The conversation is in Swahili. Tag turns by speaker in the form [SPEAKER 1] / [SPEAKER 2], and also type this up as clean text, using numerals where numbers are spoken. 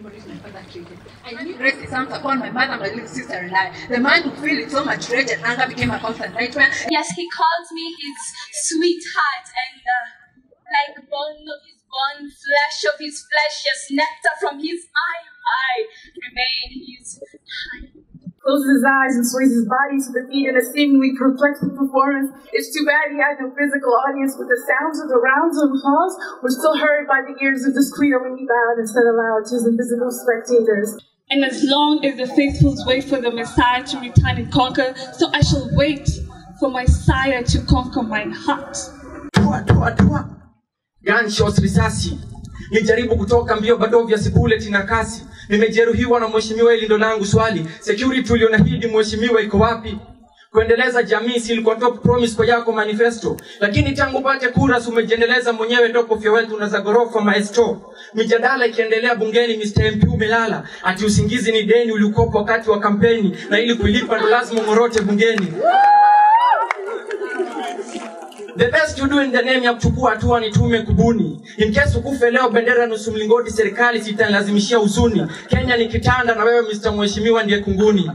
[SPEAKER 1] memories my father treated. I knew rest his arms upon my mother, my little sister, and I. The man who filled it so much rage and anger became a constant nightmare.
[SPEAKER 2] Yes, he called me his sweetheart, and like bone of his bone, flesh of his flesh, yes, nectar from his eye, remain his eye.
[SPEAKER 3] Closes his eyes and sways his body to the beat in a seemingly perplexing performance. It's too bad he had no physical audience, but the sounds of the rounds of applause were still heard by the ears of the squealer when he bowed and said aloud to his invisible spectators.
[SPEAKER 2] And as long as the faithful wait for the Messiah to return and conquer, so I shall wait for my sire to conquer my heart.
[SPEAKER 4] Gunshots, risasi. Nijaribu kutoka mbio bado vya bullet na kasi. Nimejeruhiwa na mheshimiwa, hili ndo langu swali. Security ulionahidi mheshimiwa iko wapi? Kuendeleza jamii si ilikuwa top promise kwa yako manifesto. Lakini tangu pate kura umejiendeleza mwenyewe top of your wealth unaza gorofa maestro. Mijadala ikiendelea bungeni, Mr. MP umelala. Ati usingizi ni deni ulikopa wakati wa kampeni, na ili kuilipa ndo lazima ngorote bungeni. The best you do in the name ya kuchukua hatua ni tume kubuni. In case ukufe leo bendera nusu mlingoti, serikali sitalazimishia huzuni. Kenya ni kitanda na wewe Mr. Mheshimiwa ndiye kunguni.